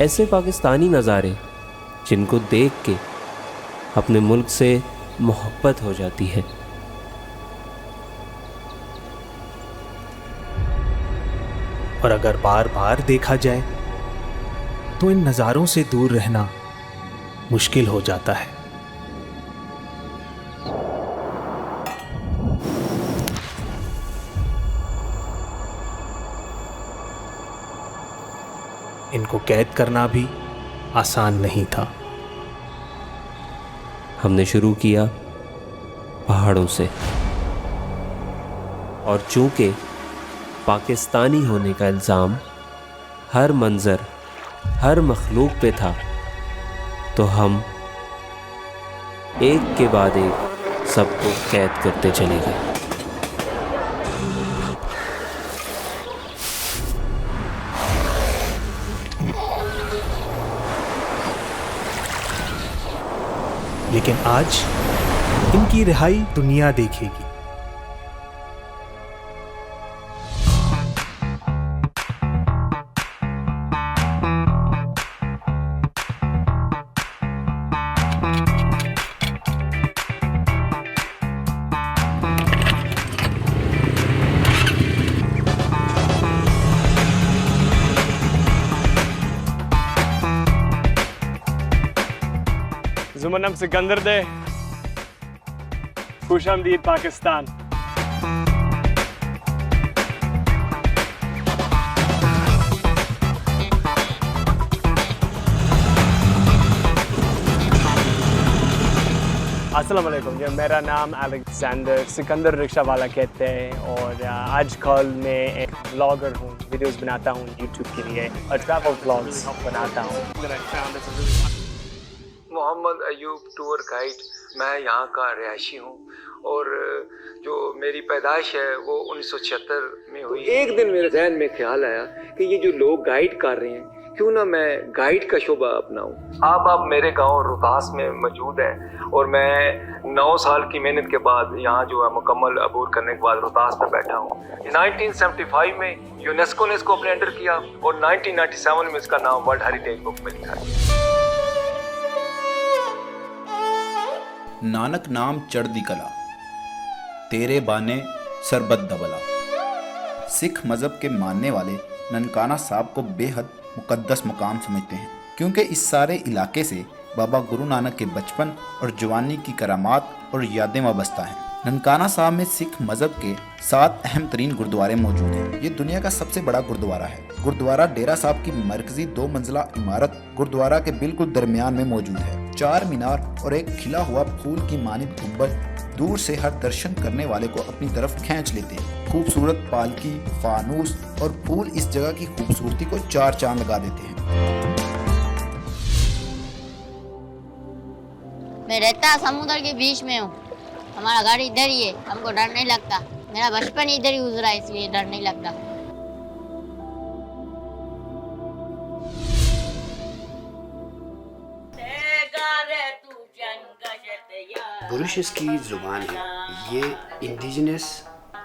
ऐसे पाकिस्तानी नज़ारे जिनको देख के अपने मुल्क से मोहब्बत हो जाती है। और अगर बार बार देखा जाए तो इन नज़ारों से दूर रहना मुश्किल हो जाता है। इनको कैद करना भी आसान नहीं था। हमने शुरू किया पहाड़ों से, और चूंकि पाकिस्तानी होने का इल्ज़ाम हर मंज़र, हर मखलूक पे था, तो हम एक के बाद एक सबको कैद करते चले गए। लेकिन आज इनकी रिहाई दुनिया देखेगी। जुमनम सिकंदर दे, खुश आमदीद पाकिस्तान। अस्सलाम वालेकुम जी, मेरा नाम अलेक्जेंडर सिकंदर रिक्शा वाला कहते हैं और आजकल मैं एक ब्लॉगर हूँ, वीडियोस बनाता हूँ यूट्यूब के लिए और ट्रैवल ब्लॉग्स बनाता हूँ। मोहम्मद अयूब टूर गाइड, मैं यहाँ का रिहायशी हूँ और जो मेरी पैदाइश है वो 1976 में हुई। एक दिन मेरे जहन में ख्याल आया कि ये जो लोग गाइड कर रहे हैं, क्यों ना मैं गाइड का शोबा अपनाऊं। आप मेरे गांव रोहतास में मौजूद हैं और मैं 9 साल की मेहनत के बाद यहाँ जो है मुकम्मल अबूर करने के बाद रोहतास में बैठा हूँ। 1975 में यूनेस्को ने इसको अपने अंडर किया और 1997 में इसका नाम वर्ल्ड हेरिटेज बुक में लिखा गया। नानक नाम चढ़दी कला, तेरे बाने सरबत दबला। सिख मज़हब के मानने वाले ननकाना साहब को बेहद मुकद्दस मुकाम समझते हैं, क्योंकि इस सारे इलाके से बाबा गुरु नानक के बचपन और जवानी की करामात और यादें वाबस्ता हैं। ननकाना साहब में सिख मज़हब के 7 अहम तरीन गुरुद्वारे मौजूद हैं। ये दुनिया का सबसे बड़ा गुरुद्वारा है। गुरुद्वारा डेरा साहब की मरकजी 2 मंजिला इमारत गुरुद्वारा के बिल्कुल दरमियान में मौजूद है। 4 मीनार और एक खिला हुआ फूल की मानिंद गुंबद दूर से हर दर्शन करने वाले को अपनी तरफ खींच लेते हैं। खूबसूरत पालकी, फानूस और फूल इस जगह की खूबसूरती को 4 चांद लगा देते हैं। मैं रहता समुद्र के बीच में हूँ, हमारा घर इधर ही है, हमको डर नहीं लगता। मेरा बचपन इधर ही गुजरा है, इसलिए डर नहीं लगता। बुरुश इसकी ज़ुबान है, ये इंडिजिनस,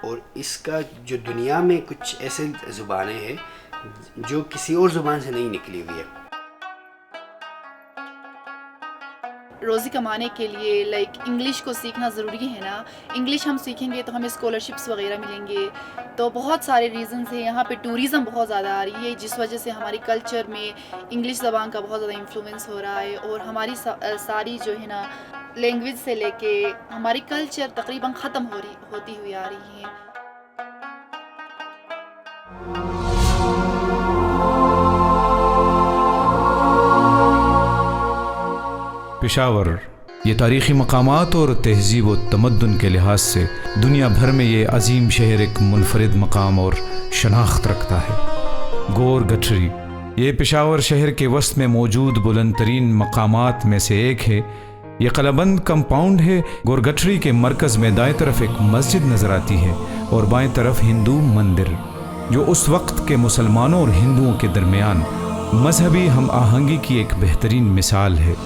और इसका जो दुनिया में कुछ ऐसे ज़ुबानें हैं जो किसी और ज़ुबान से नहीं निकली हुई है। रोज़ी कमाने के लिए इंग्लिश को सीखना ज़रूरी है ना। इंग्लिश हम सीखेंगे तो हमें स्कॉलरशिप्स वगैरह मिलेंगे। तो बहुत सारे रीज़न्स हैं। यहाँ पे टूरिज़म बहुत ज़्यादा आ रही है, जिस वजह से हमारी कल्चर में इंग्लिश ज़बान का बहुत ज़्यादा इन्फ्लुएंस हो रहा है और हमारी सारी जो है ना लैंग्वेज से लेके हमारी कल्चर तकरीबन ख़त्म होती हुई आ रही है। पेशावर ये तारीख़ी मकामात और तहज़ीब व तमद्दुन के लिहाज से दुनिया भर में ये अजीम शहर एक मुनफरिद मकाम और शनाख्त रखता है। गोर गठरी ये पेशावर शहर के वस्त में मौजूद बुलंद तरीन मकामात में से एक है। ये कलाबंद कंपाउंड है। गोरगठरी के मरकज़ में दाएं तरफ एक मस्जिद नज़र आती है और बाएं तरफ हिंदू मंदिर, जो उस वक्त के मुसलमानों और हिंदुओं के दरमियान मजहबी हम आहंगी की एक बेहतरीन मिसाल है।